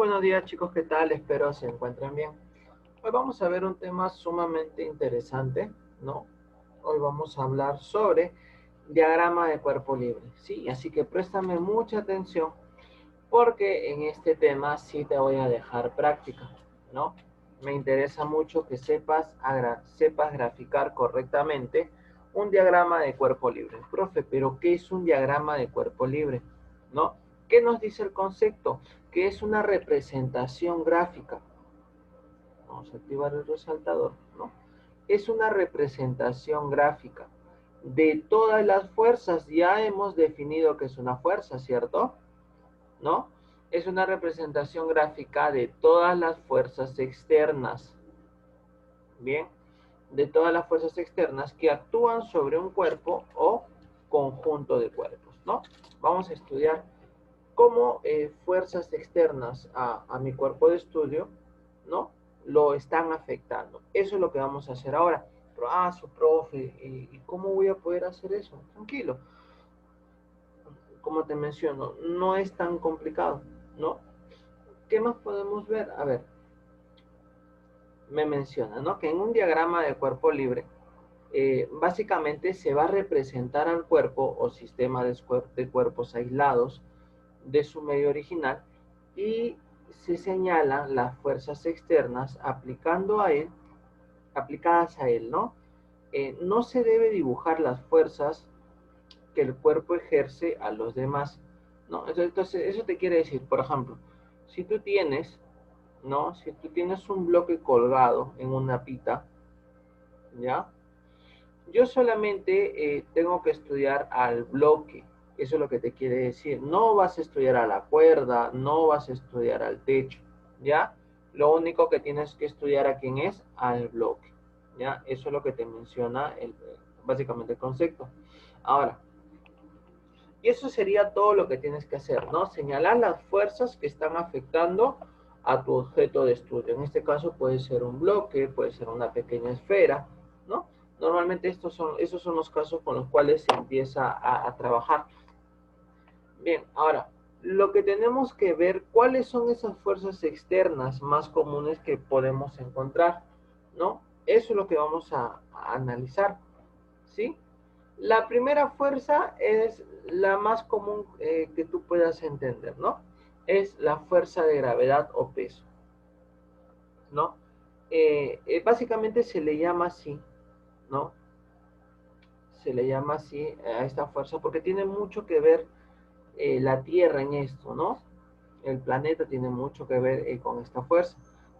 buenos días chicos, ¿qué tal? Espero se encuentren bien. Hoy vamos a ver un tema sumamente interesante, ¿no? Hoy vamos a hablar sobre diagrama de cuerpo libre, ¿sí? Así que préstame mucha atención porque en este tema sí te voy a dejar práctica, ¿no? Me interesa mucho que sepas graficar correctamente un diagrama de cuerpo libre. Profe, ¿pero qué es un diagrama de cuerpo libre? ¿No? ¿Qué nos dice el concepto? Que es una representación gráfica. Vamos a activar el resaltador, ¿no? Es una representación gráfica de todas las fuerzas. Ya hemos definido que es una fuerza, ¿cierto? ¿No? Es una representación gráfica de todas las fuerzas externas. Bien, de todas las fuerzas externas que actúan sobre un cuerpo o conjunto de cuerpos, ¿no? Vamos a estudiar cómo fuerzas externas a mi cuerpo de estudio, ¿no? Lo están afectando. Eso es lo que vamos a hacer ahora. Su profe, ¿y cómo voy a poder hacer eso? Tranquilo. Como te menciono, no es tan complicado, ¿no? ¿Qué más podemos ver? A ver, me menciona, ¿no? Que en un diagrama de cuerpo libre, básicamente se va a representar al cuerpo o sistema de cuerpos aislados de su medio original y se señalan las fuerzas externas aplicadas a él, ¿no? No se debe dibujar las fuerzas que el cuerpo ejerce a los demás, ¿no? Entonces, eso te quiere decir, por ejemplo, si tú tienes, ¿no? Si tú tienes un bloque colgado en una pita, ¿ya? Yo solamente tengo que estudiar al bloque, eso es lo que te quiere decir. No vas a estudiar a la cuerda, no vas a estudiar al techo, ¿ya? Lo único que tienes que estudiar a quién es, al bloque, ¿ya? Eso es lo que te menciona básicamente el concepto. Ahora, y eso sería todo lo que tienes que hacer, ¿no? Señalar las fuerzas que están afectando a tu objeto de estudio. En este caso puede ser un bloque, puede ser una pequeña esfera, ¿no? Normalmente esos son los casos con los cuales se empieza a trabajar. Bien, ahora, lo que tenemos que ver, ¿cuáles son esas fuerzas externas más comunes que podemos encontrar? ¿No? Eso es lo que vamos a analizar, ¿sí? La primera fuerza es la más común que tú puedas entender, ¿no? Es la fuerza de gravedad o peso, ¿no? Básicamente se le llama así, ¿no? Se le llama así a esta fuerza porque tiene mucho que ver la Tierra en esto, ¿no? El planeta tiene mucho que ver con esta fuerza.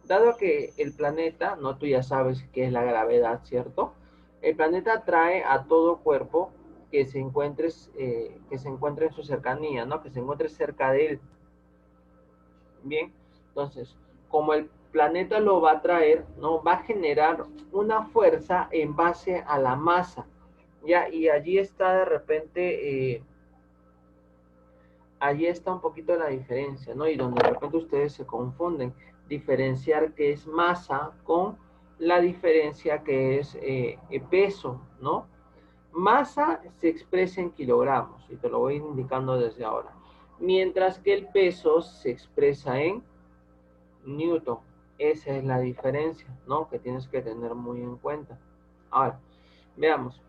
Dado que el planeta, ¿no? Tú ya sabes qué es la gravedad, ¿cierto? El planeta atrae a todo cuerpo que se encuentre en su cercanía, ¿no? Que se encuentre cerca de él. Bien, entonces, como el planeta lo va a traer, ¿no? Va a generar una fuerza en base a la masa, ¿ya? Y allí está de repente allí está un poquito la diferencia, ¿no? Y donde de repente ustedes se confunden, diferenciar qué es masa con la diferencia que es peso, ¿no? Masa se expresa en kilogramos, y te lo voy indicando desde ahora, mientras que el peso se expresa en newton. Esa es la diferencia, ¿no? Que tienes que tener muy en cuenta. Ahora, veamos.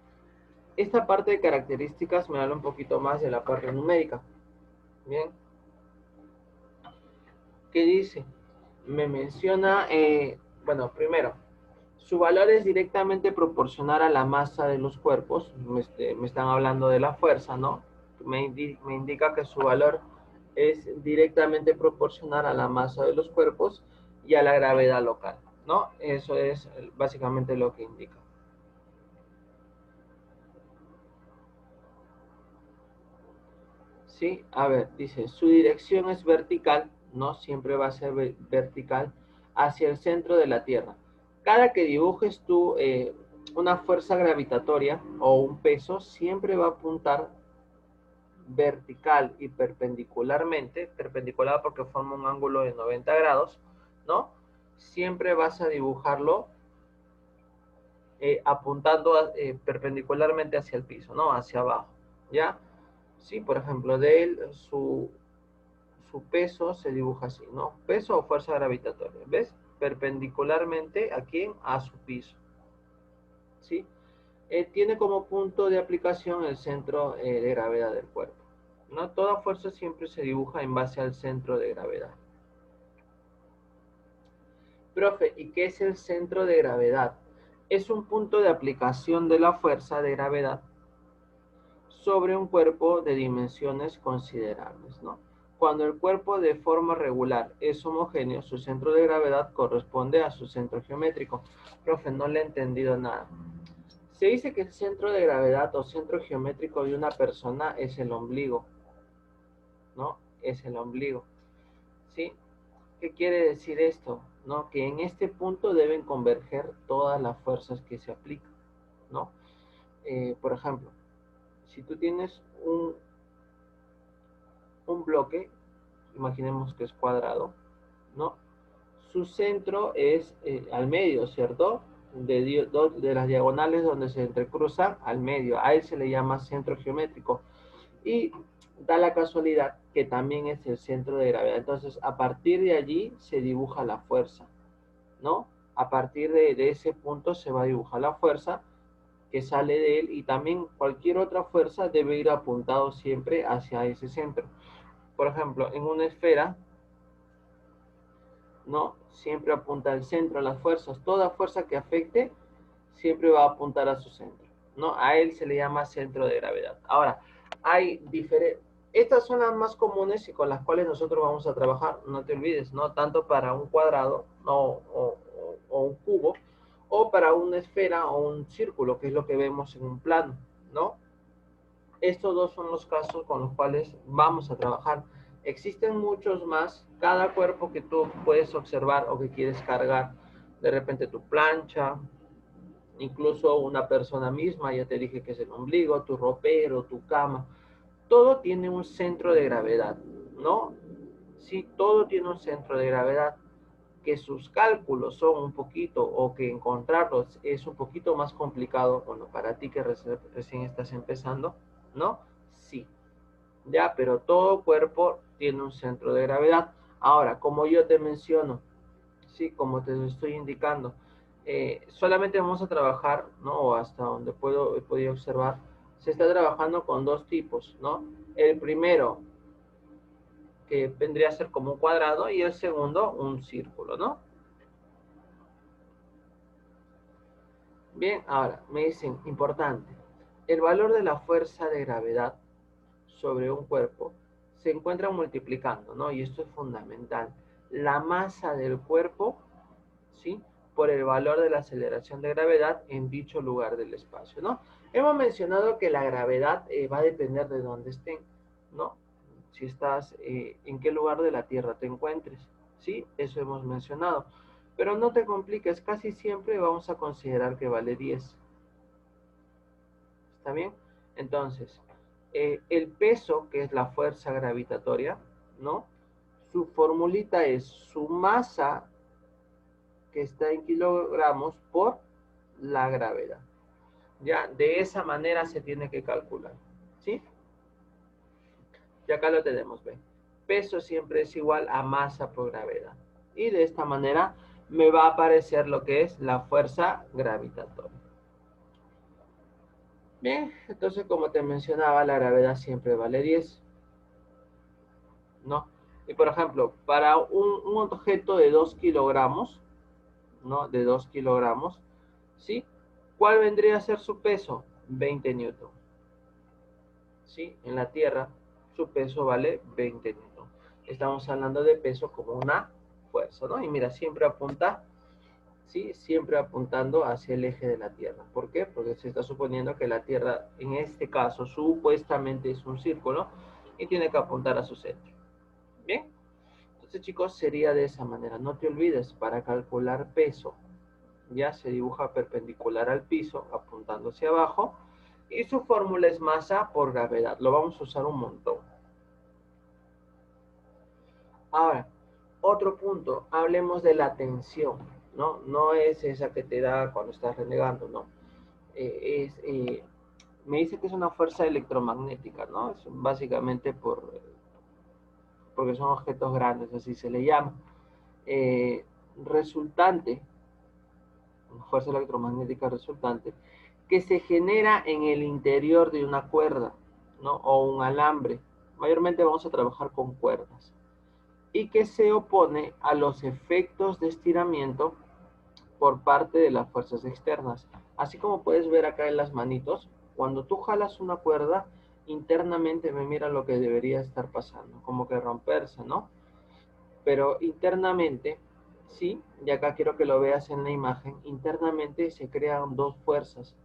Esta parte de características me habla un poquito más de la parte numérica. Bien. ¿Qué dice? Me menciona, bueno, primero, su valor es directamente proporcional a la masa de los cuerpos. Me están hablando de la fuerza, ¿no? Me indica que su valor es directamente proporcional a la masa de los cuerpos y a la gravedad local, ¿no? Eso es básicamente lo que indica. Sí, a ver, dice, su dirección es vertical, ¿no? Siempre va a ser vertical hacia el centro de la Tierra. Cada que dibujes tú una fuerza gravitatoria o un peso, siempre va a apuntar vertical y perpendicularmente, perpendicular porque forma un ángulo de 90 grados, ¿no? Siempre vas a dibujarlo apuntando perpendicularmente hacia el piso, ¿no? Hacia abajo, ¿ya? Sí, por ejemplo, de él, su su peso se dibuja así, ¿no? Peso o fuerza gravitatoria, ¿ves? Perpendicularmente, ¿a quién? A su piso, ¿sí? Tiene como punto de aplicación el centro de gravedad del cuerpo, ¿no? Toda fuerza siempre se dibuja en base al centro de gravedad. Profe, ¿y qué es el centro de gravedad? Es un punto de aplicación de la fuerza de gravedad sobre un cuerpo de dimensiones considerables, ¿no? Cuando el cuerpo de forma regular es homogéneo, su centro de gravedad corresponde a su centro geométrico. Profe, no le he entendido nada. Se dice que el centro de gravedad o centro geométrico de una persona es el ombligo, ¿no? Es el ombligo, ¿sí? ¿Qué quiere decir esto? ¿No? Que en este punto deben converger todas las fuerzas que se aplican, ¿no? Por ejemplo, si tú tienes un bloque, imaginemos que es cuadrado, ¿no? Su centro es al medio, ¿cierto? De las diagonales donde se entrecruzan al medio. A él se le llama centro geométrico. Y da la casualidad que también es el centro de gravedad. Entonces, a partir de allí se dibuja la fuerza, ¿no? A partir de ese punto se va a dibujar la fuerza que sale de él y también cualquier otra fuerza debe ir apuntado siempre hacia ese centro. Por ejemplo, en una esfera, ¿no? Siempre apunta al centro, las fuerzas. Toda fuerza que afecte siempre va a apuntar a su centro, ¿no? A él se le llama centro de gravedad. Ahora, hay diferentes... Estas son las más comunes y con las cuales nosotros vamos a trabajar, no te olvides, ¿no? Tanto para un cuadrado o un cubo, o para una esfera o un círculo, que es lo que vemos en un plano, ¿no? Estos dos son los casos con los cuales vamos a trabajar. Existen muchos más. Cada cuerpo que tú puedes observar o que quieres cargar, de repente tu plancha, incluso una persona misma, ya te dije que es el ombligo, tu ropero, tu cama, todo tiene un centro de gravedad, ¿no? Sí, todo tiene un centro de gravedad, que sus cálculos son un poquito, o que encontrarlos es un poquito más complicado, bueno, para ti que recién estás empezando, ¿no? Sí, ya, pero todo cuerpo tiene un centro de gravedad. Ahora, como yo te menciono, sí, como te estoy indicando, solamente vamos a trabajar, ¿no? O hasta donde he podido observar, se está trabajando con dos tipos, ¿no? El primero, que vendría a ser como un cuadrado, y el segundo, un círculo, ¿no? Bien, ahora me dicen, importante, el valor de la fuerza de gravedad sobre un cuerpo se encuentra multiplicando, ¿no? Y esto es fundamental. La masa del cuerpo, ¿sí? Por el valor de la aceleración de gravedad en dicho lugar del espacio, ¿no? Hemos mencionado que la gravedad va a depender de dónde estén, ¿no? Si estás, en qué lugar de la Tierra te encuentres, ¿sí? Eso hemos mencionado. Pero no te compliques, casi siempre vamos a considerar que vale 10. ¿Está bien? Entonces, el peso, que es la fuerza gravitatoria, ¿no? Su formulita es su masa, que está en kilogramos, por la gravedad. Ya, de esa manera se tiene que calcular, ¿sí? Y acá lo tenemos, ¿ven? Peso siempre es igual a masa por gravedad. Y de esta manera me va a aparecer lo que es la fuerza gravitatoria. Bien, entonces como te mencionaba, la gravedad siempre vale 10, ¿no? Y por ejemplo, para un objeto de 2 kilogramos, ¿no? De 2 kilogramos, ¿sí? ¿Cuál vendría a ser su peso? 20 newton. ¿Sí? En la Tierra, su peso vale 20 newton. Estamos hablando de peso como una fuerza, ¿no? Y mira, siempre apunta, ¿sí? Siempre apuntando hacia el eje de la Tierra. ¿Por qué? Porque se está suponiendo que la Tierra, en este caso, supuestamente es un círculo y tiene que apuntar a su centro. ¿Bien? Entonces, chicos, sería de esa manera. No te olvides, para calcular peso, ya se dibuja perpendicular al piso, apuntando hacia abajo, y su fórmula es masa por gravedad. Lo vamos a usar un montón. Ahora, otro punto, hablemos de la tensión, ¿no? No es esa que te da cuando estás renegando, ¿no? Me dice que es una fuerza electromagnética, ¿no? Es básicamente por porque son objetos grandes, así se le llama. Resultante, fuerza electromagnética resultante, que se genera en el interior de una cuerda, ¿no? O un alambre. Mayormente vamos a trabajar con cuerdas. Y que se opone a los efectos de estiramiento por parte de las fuerzas externas. Así como puedes ver acá en las manitos, cuando tú jalas una cuerda, internamente me mira lo que debería estar pasando, como que romperse, ¿no? Pero internamente, sí, y acá quiero que lo veas en la imagen, internamente se crean dos fuerzas.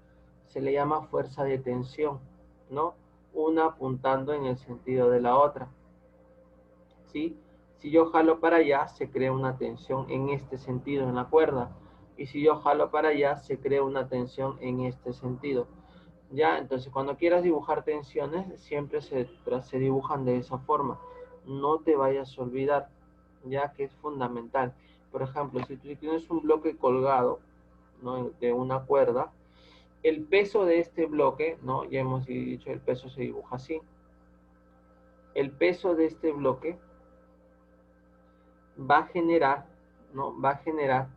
Se le llama fuerza de tensión, ¿no? Una apuntando en el sentido de la otra, ¿sí? Si yo jalo para allá, se crea una tensión en este sentido en la cuerda. Y si yo jalo para allá, se crea una tensión en este sentido. ¿Ya? Entonces, cuando quieras dibujar tensiones, siempre se dibujan de esa forma. No te vayas a olvidar, ya que es fundamental. Por ejemplo, si tú tienes un bloque colgado, ¿no? De una cuerda, el peso de este bloque, ¿no? Ya hemos dicho, el peso se dibuja así. El peso de este bloque va a generar, ¿no? Va a generar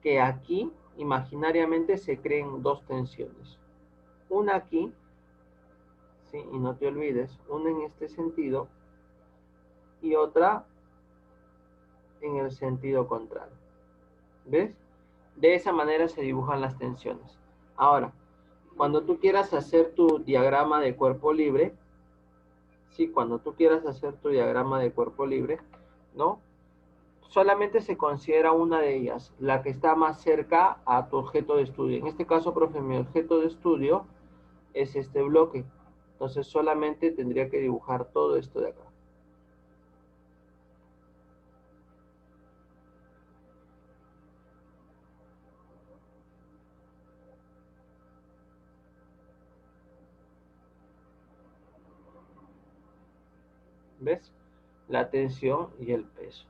que aquí imaginariamente se creen dos tensiones. Una aquí, ¿sí? Y no te olvides, una en este sentido y otra en el sentido contrario. ¿Ves? De esa manera se dibujan las tensiones. Ahora, cuando tú quieras hacer tu diagrama de cuerpo libre, ¿sí? Cuando tú quieras hacer tu diagrama de cuerpo libre, ¿no? Solamente se considera una de ellas, la que está más cerca a tu objeto de estudio. En este caso, profe, mi objeto de estudio es este bloque. Entonces solamente tendría que dibujar todo esto de acá. ¿Ves? La tensión y el peso.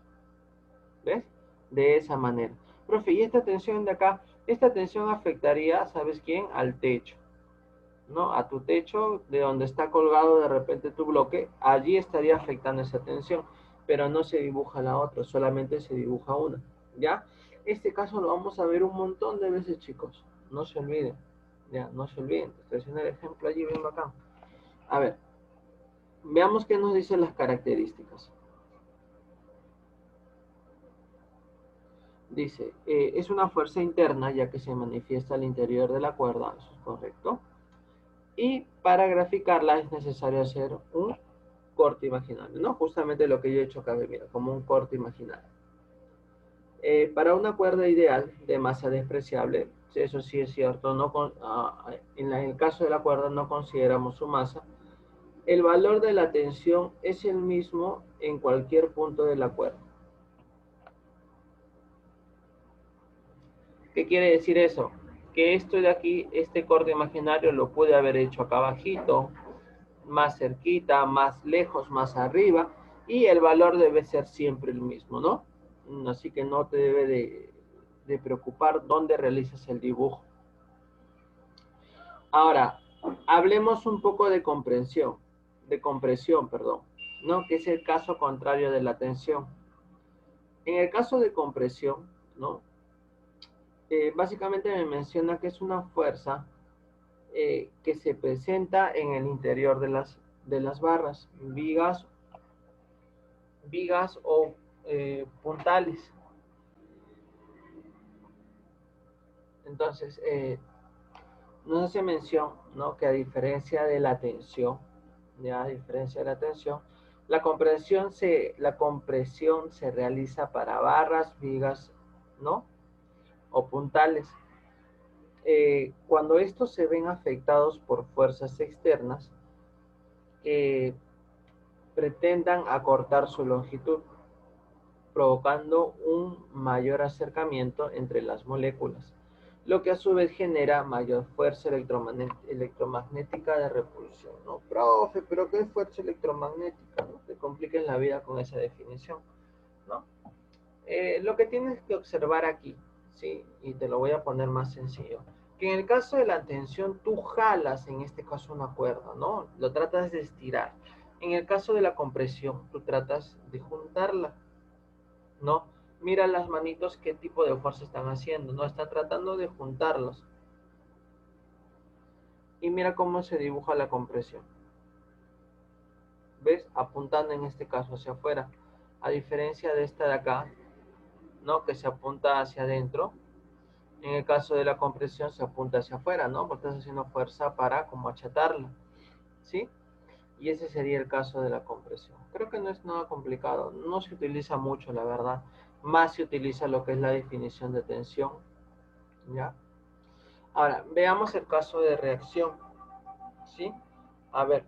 ¿Ves? De esa manera. Profe, y esta tensión de acá, esta tensión afectaría, ¿sabes quién? Al techo, ¿no? A tu techo, de donde está colgado de repente tu bloque, allí estaría afectando esa tensión, pero no se dibuja la otra, solamente se dibuja una, ¿ya? Este caso lo vamos a ver un montón de veces, chicos, no se olviden, ya, no se olviden, estoy haciendo el ejemplo allí bien bacán. A ver, veamos qué nos dicen las características. Dice, es una fuerza interna ya que se manifiesta al interior de la cuerda, eso es correcto. Y para graficarla es necesario hacer un corte imaginario, ¿no? Justamente lo que yo he hecho acá, mira, como un corte imaginario. Para una cuerda ideal de masa despreciable, eso sí es cierto, en el caso de la cuerda no consideramos su masa, el valor de la tensión es el mismo en cualquier punto de la cuerda. ¿Qué quiere decir eso? Que esto de aquí, este corte imaginario lo pude haber hecho acá abajito, más cerquita, más lejos, más arriba, y el valor debe ser siempre el mismo, ¿no? Así que no te debe de preocupar dónde realizas el dibujo. Ahora, hablemos un poco de compresión, perdón, ¿no? Que es el caso contrario de la tensión. En el caso de compresión, ¿no? Básicamente me menciona que es una fuerza que se presenta en el interior de las barras, vigas o puntales. Entonces, nos hace mención, ¿no? Que a diferencia de la tensión, ya a diferencia de la tensión, la compresión se realiza para barras, vigas, ¿no? O puntales. Cuando estos se ven afectados por fuerzas externas, eh, pretendan acortar su longitud, provocando un mayor acercamiento entre las moléculas, lo que a su vez genera mayor fuerza electromagnética de repulsión. ¿No? Profe, pero ¿qué es fuerza electromagnética? No te compliques la vida con esa definición, ¿no? Lo que tienes que observar aquí, ¿sí? Y te lo voy a poner más sencillo, que en el caso de la tensión tú jalas, en este caso una cuerda, ¿no? Lo tratas de estirar. En el caso de la compresión, tú tratas de juntarla, ¿no? Mira las manitos qué tipo de fuerza están haciendo, ¿no? Están tratando de juntarlos. Y mira cómo se dibuja la compresión. ¿Ves? Apuntando en este caso hacia afuera. A diferencia de esta de acá, ¿no? Que se apunta hacia adentro. En el caso de la compresión se apunta hacia afuera, ¿no? Porque estás haciendo fuerza para como achatarla, ¿sí? Y ese sería el caso de la compresión. Creo que no es nada complicado. No se utiliza mucho, la verdad. Más se utiliza lo que es la definición de tensión, ¿ya? Ahora, veamos el caso de reacción, ¿sí? A ver,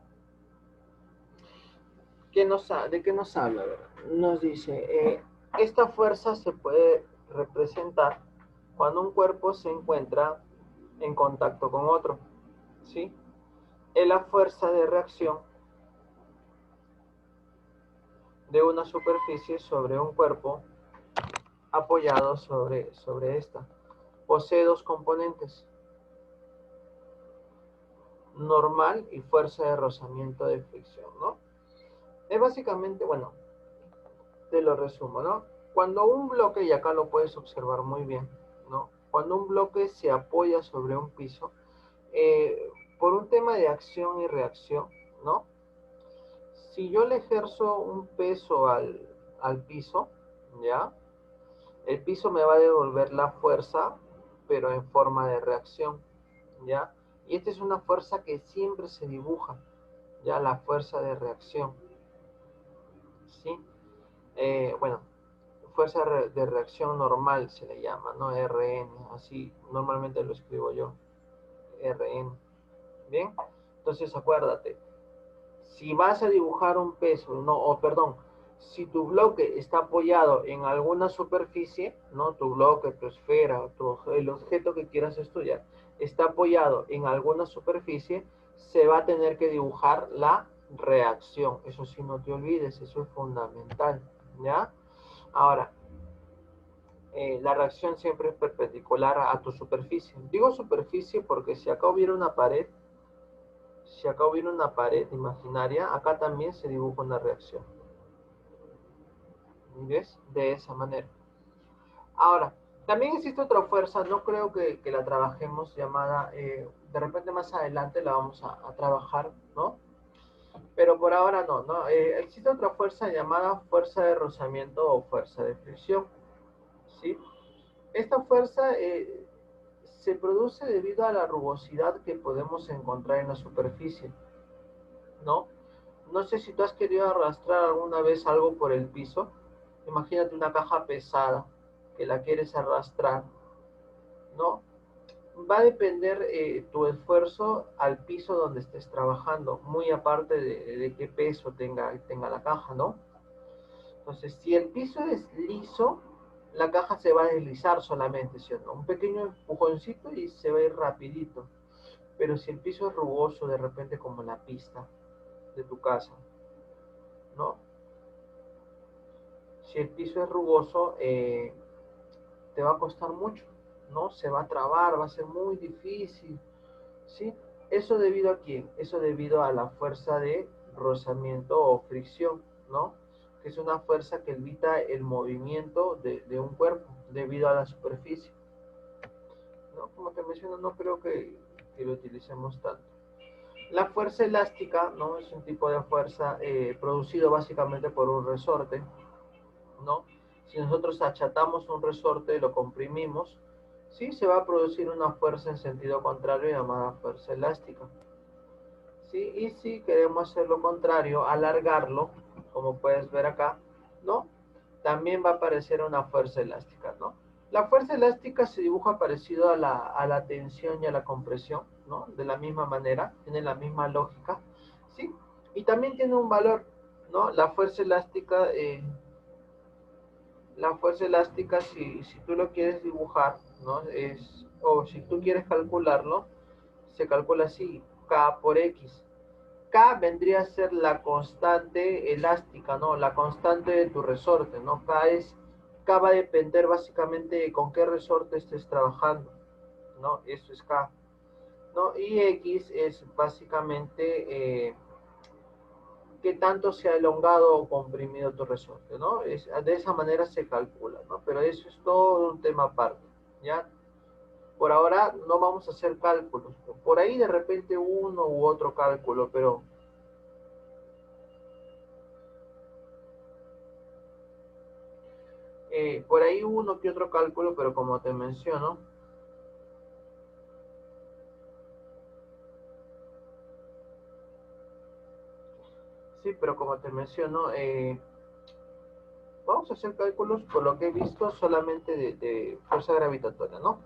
¿de qué nos habla? A ver, nos dice, esta fuerza se puede representar cuando un cuerpo se encuentra en contacto con otro, ¿sí? Es la fuerza de reacción de una superficie sobre un cuerpo apoyado sobre esta. Posee dos componentes, normal y fuerza de rozamiento de fricción, ¿no? Es básicamente, bueno, te lo resumo, ¿no? Cuando un bloque, y acá lo puedes observar muy bien, ¿no? Cuando un bloque se apoya sobre un piso, por un tema de acción y reacción, ¿no? Si yo le ejerzo un peso al piso, ¿ya? El piso me va a devolver la fuerza, pero en forma de reacción, ¿ya? Y esta es una fuerza que siempre se dibuja, ¿ya? La fuerza de reacción, ¿sí? Bueno, fuerza de reacción normal se le llama, ¿no? RN, así normalmente lo escribo yo, RN. Bien, entonces acuérdate, si vas a dibujar un peso, no, o perdón, si tu bloque está apoyado en alguna superficie, ¿no? Tu bloque, tu esfera, el objeto que quieras estudiar, está apoyado en alguna superficie, se va a tener que dibujar la reacción. Eso sí, no te olvides, eso es fundamental, ¿ya? Ahora, la reacción siempre es perpendicular a tu superficie. Digo superficie porque si acá hubiera una pared imaginaria, acá también se dibuja una reacción. ¿Ves? De esa manera. Ahora, también existe otra fuerza, no creo que la trabajemos, llamada, de repente más adelante la vamos a trabajar, ¿no? Pero por ahora no, ¿no? Existe otra fuerza llamada fuerza de rozamiento o fuerza de fricción, ¿sí? Esta fuerza se produce debido a la rugosidad que podemos encontrar en la superficie, ¿no? No sé si tú has querido arrastrar alguna vez algo por el piso. Imagínate una caja pesada que la quieres arrastrar, ¿no? Va a depender tu esfuerzo al piso donde estés trabajando, muy aparte de qué peso tenga la caja, ¿no? Entonces, si el piso es liso, la caja se va a deslizar solamente, ¿sí o no? Un pequeño empujoncito y se va a ir rapidito. Pero si el piso es rugoso, de repente como la pista de tu casa, ¿no? Si el piso es rugoso, te va a costar mucho, ¿no? Se va a trabar, va a ser muy difícil, ¿sí? ¿Eso debido a quién? Eso debido a la fuerza de rozamiento o fricción, ¿no? Que es una fuerza que evita el movimiento de un cuerpo debido a la superficie, ¿no? Como te menciono, no creo que lo utilicemos tanto. La fuerza elástica, ¿no? Es un tipo de fuerza producido básicamente por un resorte, ¿no? Si nosotros achatamos un resorte y lo comprimimos, sí se va a producir una fuerza en sentido contrario llamada fuerza elástica. ¿Sí? Y si queremos hacer lo contrario, alargarlo, como puedes ver acá, ¿no? También va a aparecer una fuerza elástica, ¿no? La fuerza elástica se dibuja parecido a la tensión y a la compresión, ¿no? De la misma manera, tiene la misma lógica, ¿sí? Y también tiene un valor, ¿no? La fuerza elástica, si tú lo quieres dibujar, ¿no? O si tú quieres calcularlo, se calcula así, K por X. K vendría a ser la constante elástica, ¿no? La constante de tu resorte, ¿no? K va a depender básicamente de con qué resorte estés trabajando, ¿no? Eso es K, ¿no? Y X es básicamente qué tanto se ha elongado o comprimido tu resorte, ¿no? De esa manera se calcula, ¿no? Pero eso es todo un tema aparte, ¿ya? Por ahora no vamos a hacer cálculos. Por ahí de repente uno u otro cálculo, pero por ahí uno que otro cálculo, pero como te menciono, sí, pero como te menciono, vamos a hacer cálculos por lo que he visto solamente de fuerza gravitatoria, ¿no?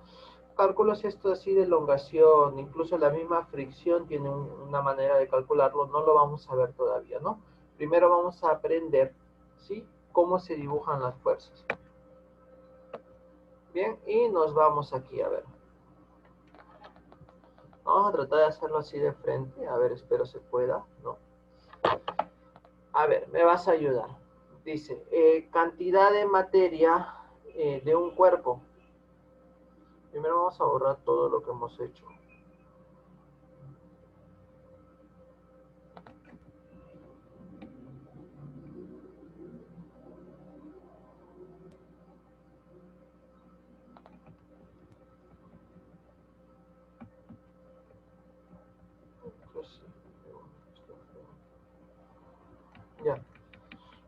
Cálculos esto así de elongación, incluso la misma fricción tiene una manera de calcularlo, no lo vamos a ver todavía, ¿no? Primero vamos a aprender, ¿sí? Cómo se dibujan las fuerzas. Bien, y nos vamos aquí a ver. Vamos a tratar de hacerlo así de frente, a ver, espero se pueda, ¿no? A ver, me vas a ayudar. Dice, cantidad de materia de un cuerpo. Primero vamos a borrar todo lo que hemos hecho. Ya.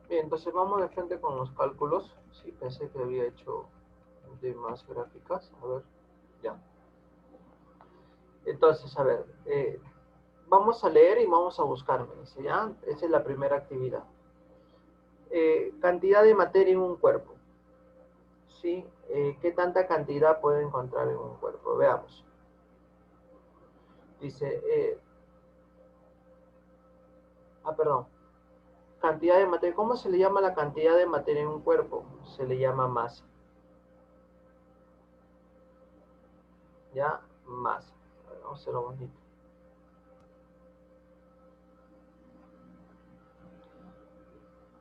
Bien, entonces vamos de frente con los cálculos. Sí, pensé que había hecho de más gráficas. A ver, ya. Entonces, a ver, vamos a leer y vamos a buscar, me dice, ¿ya? Esa es la primera actividad. Cantidad de materia en un cuerpo. ¿Sí? ¿Qué tanta cantidad puede encontrar en un cuerpo? Veamos. Dice, perdón. Cantidad de materia. ¿Cómo se le llama la cantidad de materia en un cuerpo? Se le llama masa. ¿Ya? Masa. A ver, vamos a hacerlo bonito.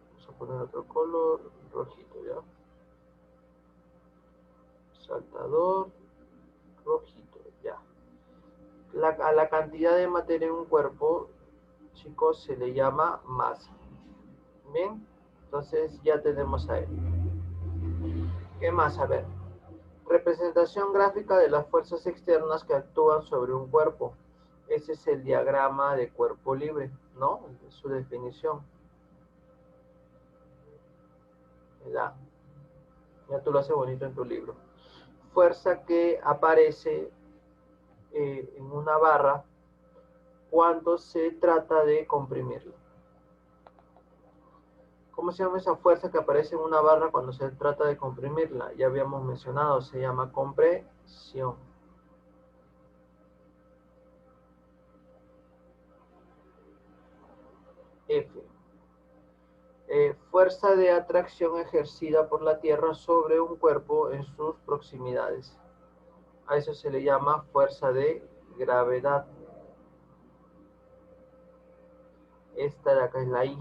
Vamos a poner otro color, rojito, ¿ya? Saltador, rojito, ya. A la cantidad de materia en un cuerpo, chicos, se le llama masa. Bien, entonces ya tenemos a él. ¿Qué más? A ver. Representación gráfica de las fuerzas externas que actúan sobre un cuerpo. Ese es el diagrama de cuerpo libre, ¿no? Su definición. Ya, ya tú lo haces bonito en tu libro. Fuerza que aparece en una barra cuando se trata de comprimirla. ¿Cómo se llama esa fuerza que aparece en una barra cuando se trata de comprimirla? Ya habíamos mencionado, se llama compresión. F. Fuerza de atracción ejercida por la Tierra sobre un cuerpo en sus proximidades. A eso se le llama fuerza de gravedad. Esta de acá es la I.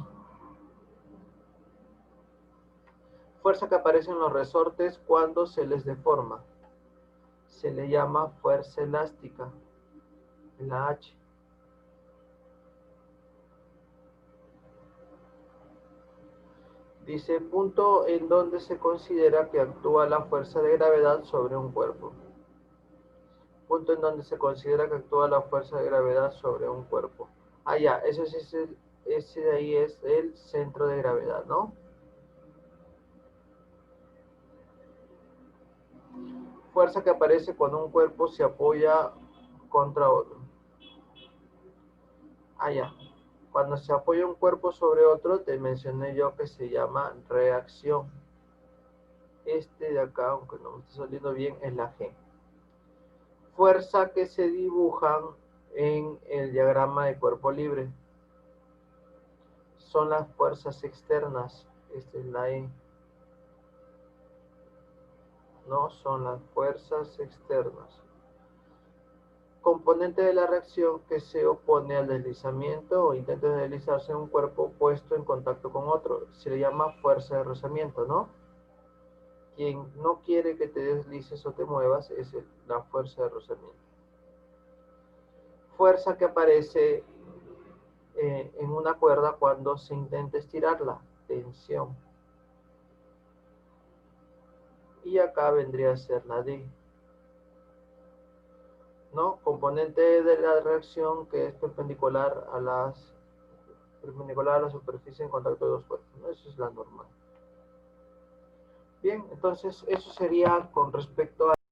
Fuerza que aparece en los resortes cuando se les deforma. Se le llama fuerza elástica, la H. Dice, punto en donde se considera que actúa la fuerza de gravedad sobre un cuerpo. Punto en donde se considera que actúa la fuerza de gravedad sobre un cuerpo. Ah, ya, ese de ahí es el centro de gravedad, ¿no? Fuerza que aparece cuando un cuerpo se apoya contra otro. Ah, ya. Cuando se apoya un cuerpo sobre otro, te mencioné yo que se llama reacción. Este de acá, aunque no me está saliendo bien, es la G. Fuerza que se dibujan en el diagrama de cuerpo libre. Son las fuerzas externas. Esta es la E. No, son las fuerzas externas. Componente de la reacción que se opone al deslizamiento o intento de deslizarse en un cuerpo puesto en contacto con otro. Se le llama fuerza de rozamiento, ¿no? Quien no quiere que te deslices o te muevas es la fuerza de rozamiento. Fuerza que aparece en una cuerda cuando se intenta estirarla, tensión. Y acá vendría a ser la D, ¿no? Componente de la reacción que es perpendicular a la superficie en contacto de dos cuerpos, ¿no? Eso es la normal. Bien, entonces eso sería con respecto a